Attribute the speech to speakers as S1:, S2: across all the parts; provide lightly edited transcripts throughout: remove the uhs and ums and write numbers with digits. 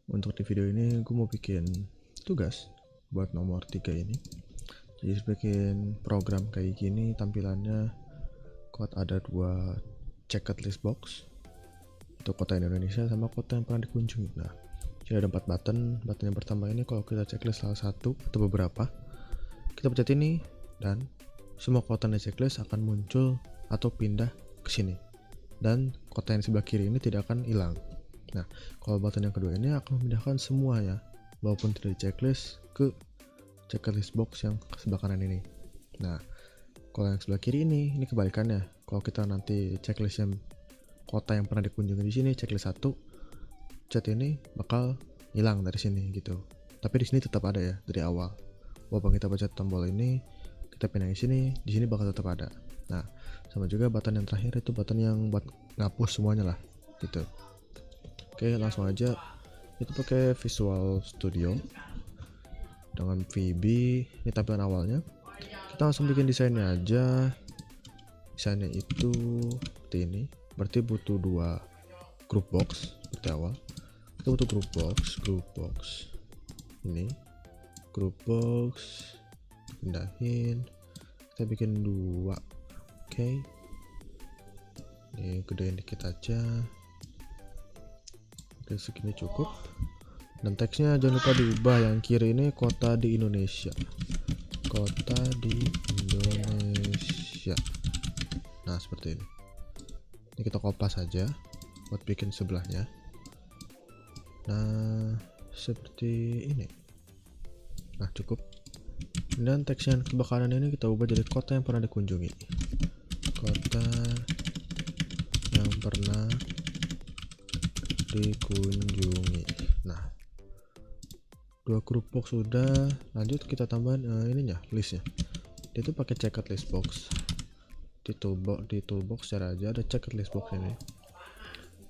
S1: Untuk di video ini gue mau bikin tugas buat nomor 3 ini. Jadi bikin program kayak gini, tampilannya ada dua checked list box untuk kota Indonesia sama kota yang pernah dikunjungi. Nah, jadi ada 4 button. Button yang pertama ini kalau kita checklist salah satu atau beberapa, kita pencet ini dan semua kota di checklist akan muncul atau pindah ke sini. Dan kota yang di sebelah kiri ini tidak akan hilang. Nah, kalau button yang kedua ini akan memindahkan semua ya, walaupun tidak di checklist, ke checklist box yang ke sebelah kanan ini. Nah, kalau yang sebelah kiri ini kebalikannya. Kalau kita nanti checklist yang kota yang pernah dikunjungi di sini, checklist 1, chat ini bakal hilang dari sini gitu. Tapi di sini tetap ada ya dari awal. Walaupun kita pencet tombol ini, kita pindah di sini bakal tetap ada. Nah, sama juga button yang terakhir itu button yang buat ngapus semuanya lah gitu. Oke, langsung aja. Itu pakai Visual Studio dengan VB. Ini tampilan awalnya. Kita langsung bikin desainnya aja. Desainnya itu seperti ini. Berarti butuh 2 group box seperti awal. Kita butuh group box. Ini group box, pindahin. Kita bikin 2. Oke. Ini gedein dikit aja. Oke, segini cukup. Dan teksnya jangan lupa diubah, yang kiri ini kota di Indonesia. Kota di Indonesia. Nah, seperti ini. Ini kita kopas saja buat bikin sebelahnya. Nah, seperti ini. Nah, cukup. Dan teks yang sebelah kanan ini kita ubah jadi kota yang pernah dikunjungi. Kota yang pernah dikunjungi. Nah, 2 group box sudah. Lanjut kita tambahin ininya, listnya. Dia tuh pakai checked list box. Di toolbox cara aja ada checked list box ini.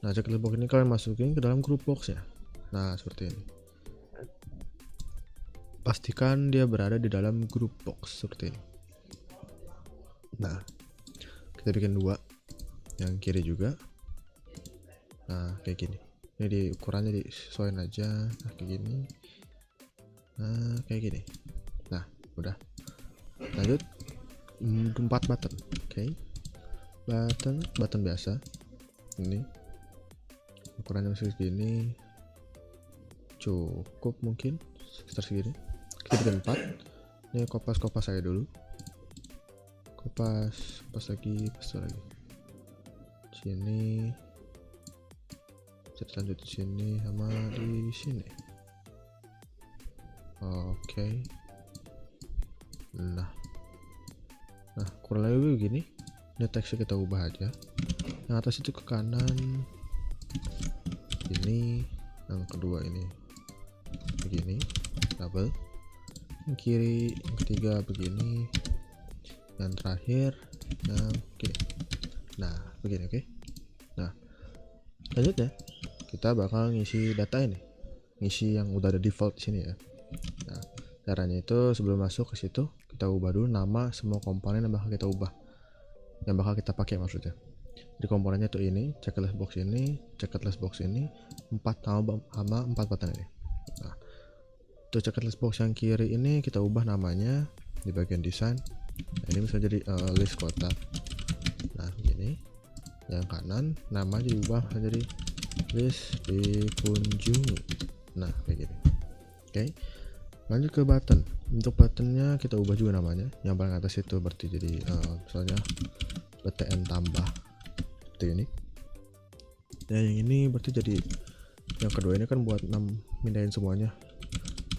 S1: Nah, checked list box ini kalian masukin ke dalam group boxnya. Nah, seperti ini. Pastikan dia berada di dalam group box seperti ini. Nah, kita bikin 2 yang kiri juga. Nah, kayak gini. Ini di ukurannya disesuaikan aja. Nah, kayak gini. Nah, kayak gini. Nah, udah. Lanjut 4 button. Oke. Button biasa. Ini ukurannya masih segini. Cukup mungkin sekitar segini. Kita bikin 4. Ini kopas saya dulu. Kopas lagi. Sini. Lanjut di sini sama di sini. Oke. Nah, kurang lebih begini. Ini teksnya kita ubah aja. Yang atas itu ke kanan. Ini, yang kedua ini begini, double. Yang kiri, yang ketiga begini. Yang terakhir, yang gini. Nah, begini, oke. Nah, lanjut ya. Kita bakal ngisi data ini, ngisi yang udah ada default di sini ya. Nah, caranya itu sebelum masuk ke situ kita ubah dulu nama semua komponen yang bakal kita ubah, yang bakal kita pakai maksudnya. Di komponennya tuh ini, checklist box ini, 4 sama 4 button ini. Nah, untuk checklist box yang kiri ini kita ubah namanya di bagian desain. Nah, ini bisa jadi list kota. Nah, gini. Yang kanan nama diubah menjadi list dikunjungi. Nah, kayak gini. Oke. Lanjut ke button. Untuk buttonnya kita ubah juga namanya. Yang paling atas itu berarti jadi misalnya BTN tambah seperti ini. Dan yang ini berarti jadi yang kedua ini kan buat mindahin semuanya.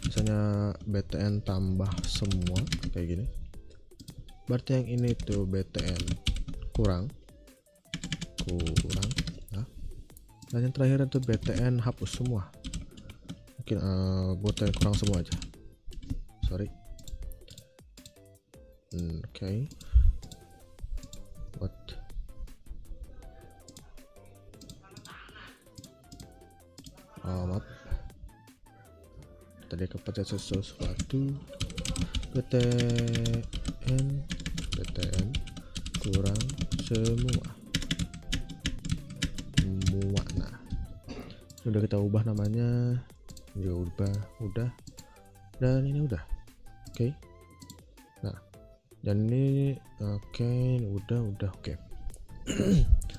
S1: Misalnya BTN tambah semua kayak gini. Berarti yang ini tuh BTN kurang. Nah, dan yang terakhir itu BTN hapus semua. Mungkin buat yang kurang semua aja. Sorry. Oke. Buat maaf. Tadi kepencet sesuatu. BTN kurang semua. Nah, Udah kita ubah namanya, juga udah, dan ini udah. Oke. Nah, dan ini oke, udah oke.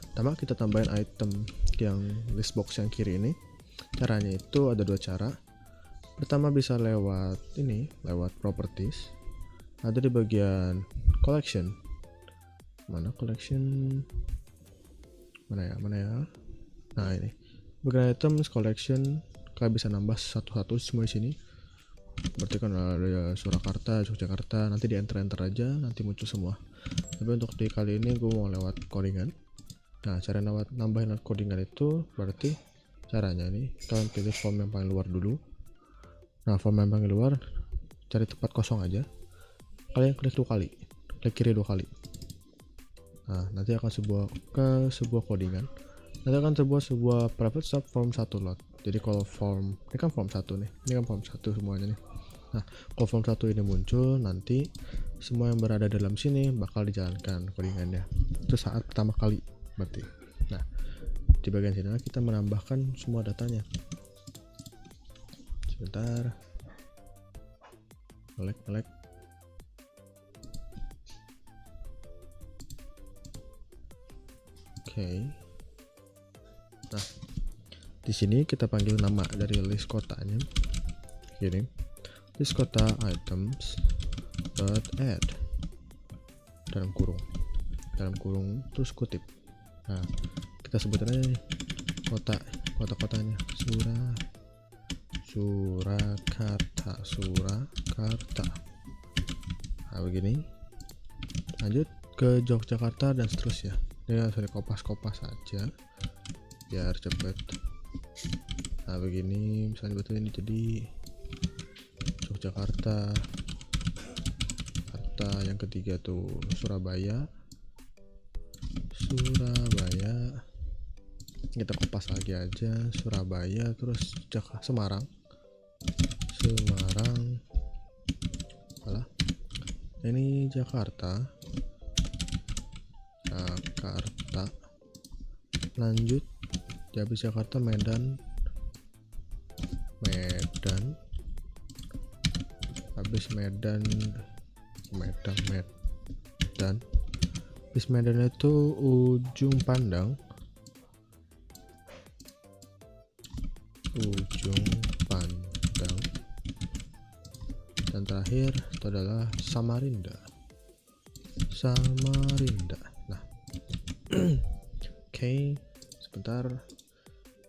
S1: Pertama kita tambahin item yang list box yang kiri ini. Caranya itu ada 2 cara. Pertama bisa lewat ini, lewat properties. Ada di bagian collection. Mana collection? Mana ya? Nah, ini. Bagian items collection, kalian bisa nambah satu-satu semua di sini. Berarti kan ada Surakarta, Yogyakarta, nanti di enter aja, nanti muncul semua. Tapi untuk di kali ini gue mau lewat codingan. Nah, cara nambahin codingan itu berarti caranya nih, kalian pilih form yang paling luar dulu. Nah, form yang paling luar, cari tempat kosong aja. Kalian klik 2 kali, klik kiri 2 kali. Nah, nanti akan sebuah codingan. Nanti akan sebuah private sub form 1 lot. Jadi kalau form, ini kan form 1 nih, ini kan form 1 semuanya nih. Nah, kalau form 1 ini muncul, nanti semua yang berada dalam sini bakal dijalankan codingannya. Itu saat pertama kali berarti. Nah, di bagian sini kita menambahkan semua datanya. Sebentar. Melek. Oke. Nah, di sini kita panggil nama dari list kotanya. Gini. List kota items .add dalam kurung terus kutip. Nah, kita sebutin aja nih kota-kotanya Surakarta. Nah, begini. Lanjut ke Yogyakarta dan seterusnya. Ini harus kopas-kopas aja biar cepet. Nah, begini misalnya betul ini jadi Yogyakarta. Kata yang ketiga tuh Surabaya. Kita kopas lagi aja Surabaya, terus Semarang. Ini Jakarta. Lanjut habis Jakarta Medan. Habis Medan. Habis Medan itu Ujung Pandang. Dan terakhir itu adalah Samarinda. Nah, oke, sebentar,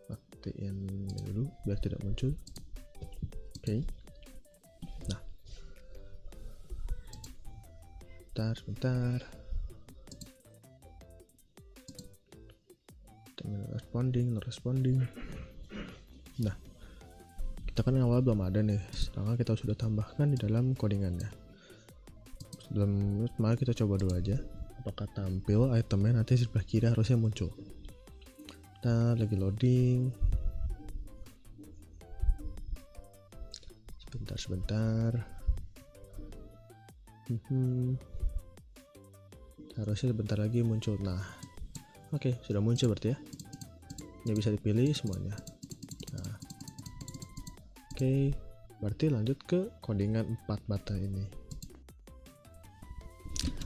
S1: matiin dulu biar tidak muncul. Oke. Nah, sebentar. Responding. Nah, kita kan awal belum ada nih, sedangkan kita sudah tambahkan di dalam codingannya. Mari kita coba dulu aja apakah tampil itemnya. Nanti sebelah kiri harusnya muncul. Kita lagi loading, sebentar. Harusnya sebentar lagi muncul. Nah, oke, sudah muncul berarti ya. Ini bisa dipilih semuanya. Nah, oke, berarti lanjut ke codingan 4 button ini.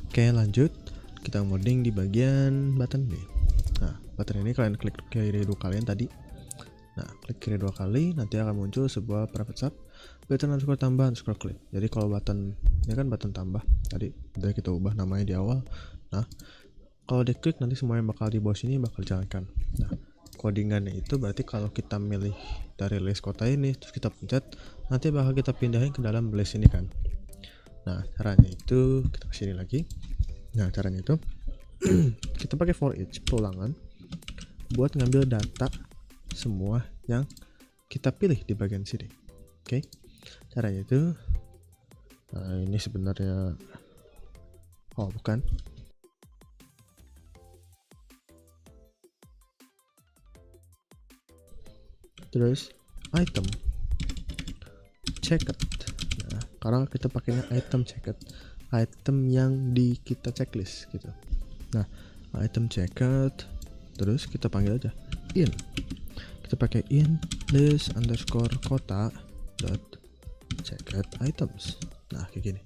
S1: Oke, lanjut kita modding di bagian button B. Nah, button ini kalian klik kiri 2 kali tadi. Nah, klik kiri 2 kali, nanti akan muncul sebuah private sub button tambah klik. Jadi kalau button ini kan button tambah, tadi udah kita ubah namanya di awal. Nah, kalau diklik nanti semua yang bakal di bawah sini bakal dijalankan. Nah, codingannya itu berarti kalau kita milih dari list kota ini terus kita pencet, nanti bakal kita pindahin ke dalam list ini kan. Nah, caranya itu kita kesini lagi. Nah, caranya itu kita pakai for each perulangan buat ngambil data semua yang kita pilih di bagian sini. Oke, caranya itu ini sebenarnya bukan. Terus item checked. Nah, karena kita pakainya item checked, item yang di kita checklist gitu. Nah, item checked, terus kita panggil aja in. Kita kita pakai in list underscore kota dot checkered items. Nah kayak gini.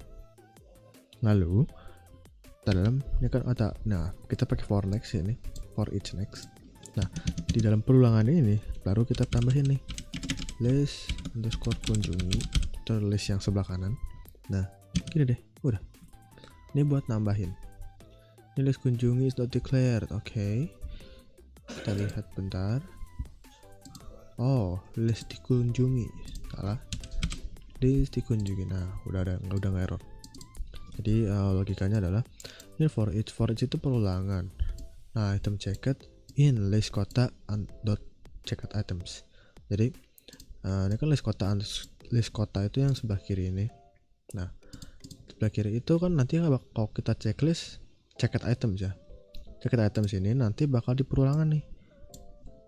S1: Lalu dalam ini kan ada, nah kita pakai for next ini, for each next. Nah di dalam perulangan ini baru kita tambahin nih list underscore kunjungi atau list yang sebelah kanan. Nah gini deh, udah. Ini buat nambahin. Ini list kunjungi is not declared. Oke. Kita lihat bentar. Oh, list dikunjungi. Salah. List dikunjungi. Nah, udah nggak error. Jadi logikanya adalah ini for each itu perulangan. Nah, item checked in list kota dot checked items. Jadi ini kan list kota itu yang sebelah kiri ini. Nah, sebelah kiri itu kan nanti kalau kita checklist checked items ya. Checked items ini nanti bakal di perulangan nih.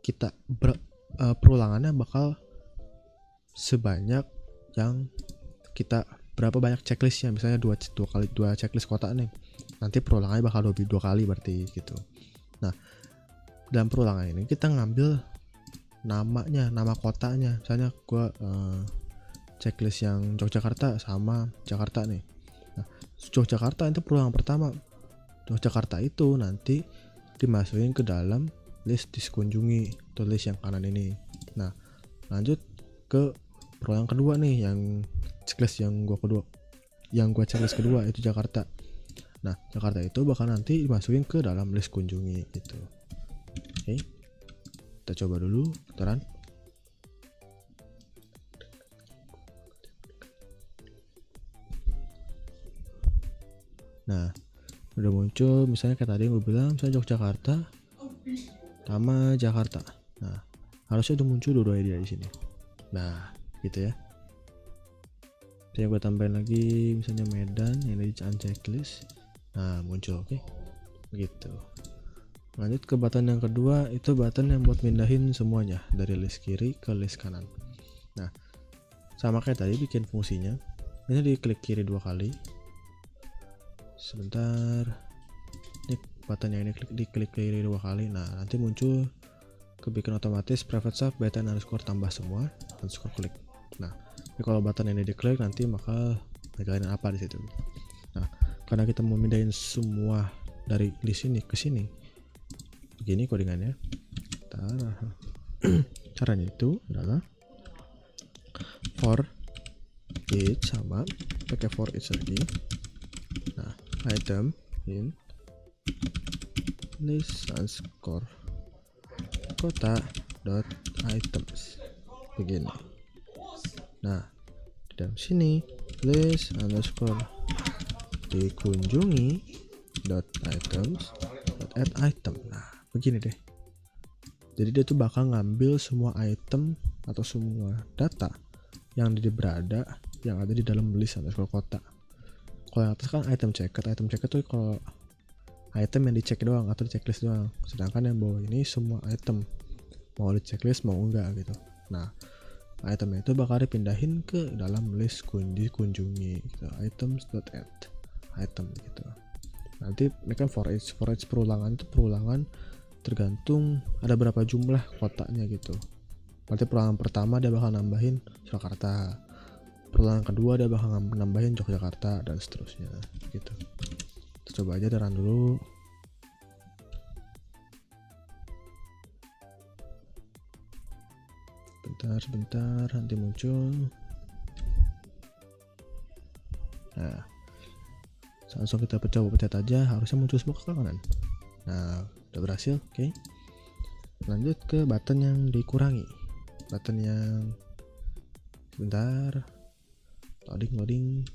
S1: Kita perulangannya bakal sebanyak yang kita berapa banyak checklistnya, misalnya dua checklist kota nih, nanti perulangannya bakal dua kali berarti gitu. Nah dalam perulangan ini kita ngambil nama kotanya, misalnya gua checklist yang Yogyakarta sama Jakarta nih. Nah Yogyakarta itu perulangan pertama. Yogyakarta itu nanti dimasukin ke dalam list dikunjungi atau list yang kanan ini. Nah lanjut ke perulangan kedua nih, yang checklist yang gua checklist kedua itu Jakarta. Nah Jakarta itu bakal nanti dimasukin ke dalam list kunjungi gitu. Oke, kita coba dulu bentar. Nah udah muncul, misalnya kayak tadi gue bilang misalnya Yogyakarta sama Jakarta. Nah harusnya udah muncul dua-duanya di sini. Nah gitu ya. Saya gue tambahin lagi misalnya Medan yang di checklist. Nah muncul, oke. Begitu. Lanjut ke button yang kedua, itu button yang buat mindahin semuanya dari list kiri ke list kanan. Nah sama kayak tadi bikin fungsinya, ini diklik kiri 2 kali. Sebentar, ini button yang ini diklik kiri 2 kali. Nah nanti muncul kebikin otomatis private sub button underscore tambah semua underscore klik. Nah ini kalau button ini diklik nanti bakal ngejalanin apa di situ. Nah karena kita mau mindahin semua dari list ini ke sini, begini codingannya. Caranya itu adalah for each sama pakai for each lagi. Nah item in list underscore kota dot items begini. Nah di dalam sini list underscore dikunjungi dot items dot add item. Nah begini deh. Jadi dia tuh bakal ngambil semua item atau semua data yang berada yang ada di dalam list underscore kota. Kalau yang atas kan item checked tuh kalau item yang dicek doang atau di checklist doang. Sedangkan yang bawah ini semua item, mau di checklist mau enggak gitu. Nah item itu bakal dipindahin ke dalam list dikunjungi gitu. Items.add item gitu. Nanti ini kan for each perulangan itu perulangan tergantung ada berapa jumlah kotaknya gitu. Nanti perulangan pertama dia bakal nambahin Jakarta, perulangan kedua dia bakal nambahin Yogyakarta dan seterusnya gitu. Kita coba aja run dulu. Sebentar nanti muncul. Nah langsung kita coba pencet aja, harusnya muncul semua ke kanan. Nah udah berhasil. Oke. Lanjut ke button yang dikurangi, button yang sebentar loading.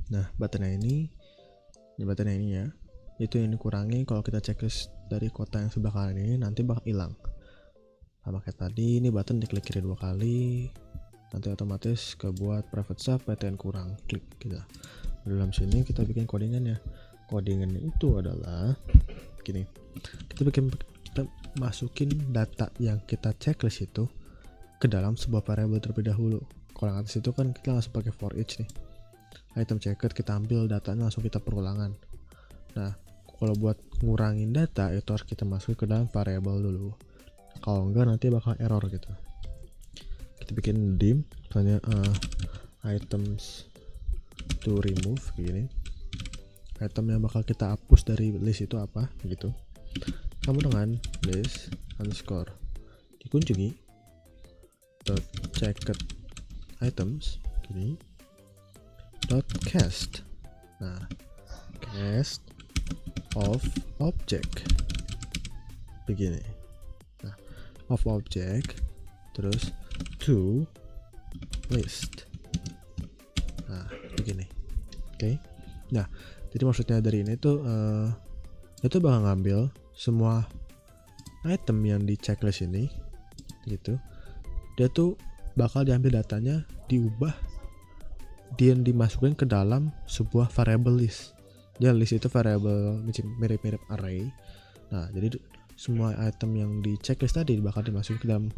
S1: Nah buttonnya ini ya, itu yang dikurangi. Kalau kita checklist dari kota yang sebelah kanan ini nanti bakal hilang. Sama kayak tadi, ini button diklik kiri 2 kali, nanti otomatis kebuat private sub PTN kurang, klik kita. Di dalam sini kita bikin codingannya. Codingannya itu adalah gini. Kita masukin data yang kita checklist itu ke dalam sebuah variabel terlebih dahulu. Kalau yang atas itu kan kita langsung pakai for each nih. Item checked kita ambil datanya langsung kita perulangan. Nah, kalau buat ngurangin data itu harus kita masukin ke dalam variabel dulu. Kalau enggak nanti bakal error gitu. Kita bikin dim, misalnya items to remove gini. Item yang bakal kita hapus dari list itu apa gitu. Kamu dengan list underscore dikunjungi dot checked items gini dot cast. Nah, cast of object begini. Nah, of object terus to list. Nah, begini. Oke. Nah, jadi maksudnya dari ini tuh itu bakal ngambil semua item yang di checklist ini gitu. Dia tuh bakal diambil datanya, diubah, dan dimasukin ke dalam sebuah variable list. Jadi list itu variable mirip-mirip array. Nah, jadi semua item yang di checklist tadi bakal dimasukin ke dalam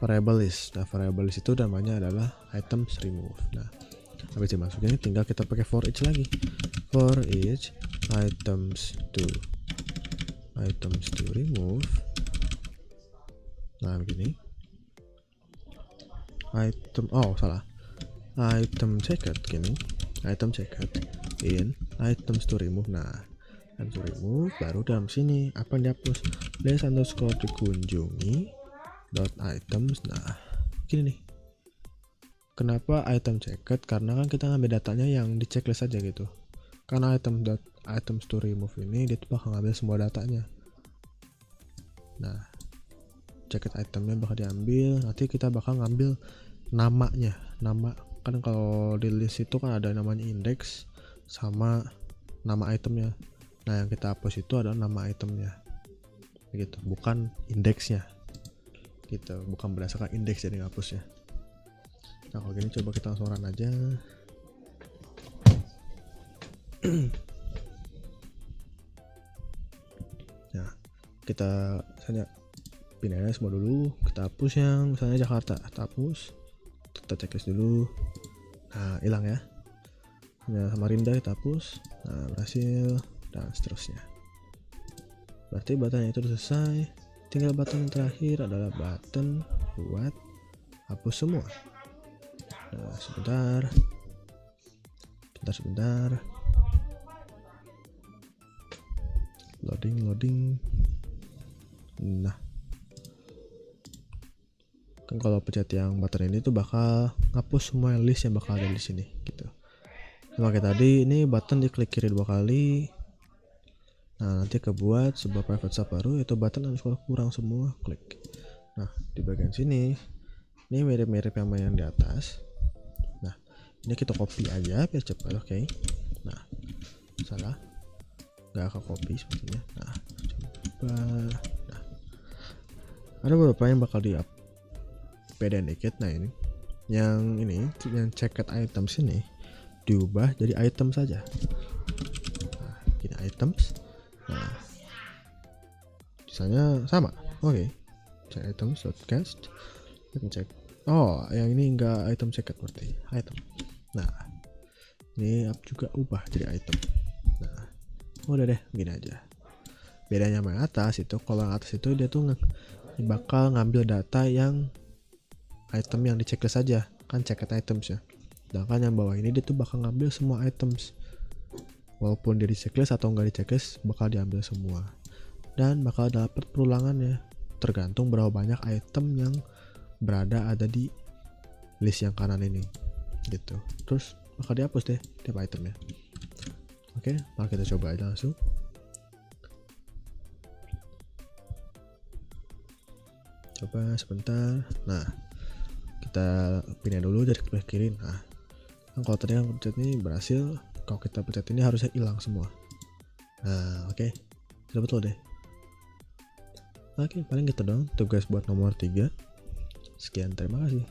S1: variable list. Nah, variable list itu namanya adalah items remove. Nah, habis dimasukin tinggal kita pakai for each lagi. For each items to remove. Nah, begini. Item checked gini. Item checked in items to remove. Nah, items to remove baru dalam sini apa yang dihapus? List underscore dikunjungi dot items. Nah, gini nih. Kenapa item checked? Karena kan kita ngambil datanya yang di checklist aja gitu. Karena items to remove ini dia tuh bakal ngambil semua datanya. Nah, checked itemnya bakal diambil. Nanti kita bakal ngambil namanya. Nama kan kalau di list itu kan ada namanya index sama nama itemnya. Nah, yang kita hapus itu adalah nama itemnya. Gitu, bukan indeksnya. Gitu, bukan berdasarkan indeks jadi ngapusnya. Nah, kalau gini coba kita langsung run aja. Nah, kita misalnya pindahin semua dulu, kita hapus yang misalnya Jakarta, kita hapus, kita checklist dulu. Nah, hilang ya. Nah, Samarinda kita hapus. Nah, berhasil dan seterusnya. Berarti button itu udah selesai. Tinggal button yang terakhir adalah button buat hapus semua. Nah, sebentar. Loading. Nah, kan kalau pencet yang button ini tuh bakal ngapus semua list yang bakal ada di sini gitu. Sama kayak tadi, ini button diklik kiri 2 kali. Nah, nanti kebuat sebuah private sub baru, yaitu button underscore kurang semua, klik. Nah, di bagian sini ini mirip-mirip sama yang di atas. Nah, ini kita copy aja biar cepat. Oke. Nah, salah, nggak akan copy sepertinya. Nah, coba. Nah, ada beberapa yang bakal di up bedain dikit. Nah, ini yang checked items ini diubah jadi item saja. Nah, ini items. Nah, misalnya sama. Oke. Check items cast. Kita cek. Oh, yang ini enggak item checked berarti item. Nah, ini juga ubah jadi item. Nah, udah deh, gini aja. Bedanya sama yang atas itu, kalau yang atas itu dia tuh bakal ngambil data yang item yang di checklist saja, kan checked items ya. Sedangkan yang bawah ini dia tuh bakal ngambil semua items. Walaupun dia di checklist atau enggak di checklist, bakal diambil semua. Dan bakal dapat perulangannya, tergantung berapa banyak item yang ada di list yang kanan ini. Gitu. Terus bakal dihapus deh tiap itemnya. Oke, mari kita coba aja langsung. Coba sebentar. Nah, kita pindah dulu dari sebelah kiri. Nah, kan kalau tadi yang pencet ini berhasil, kalau kita pencet ini harusnya hilang semua. Nah, oke. Sudah betul deh. Oke, paling gitu dong tugas buat nomor 3. Sekian, terima kasih.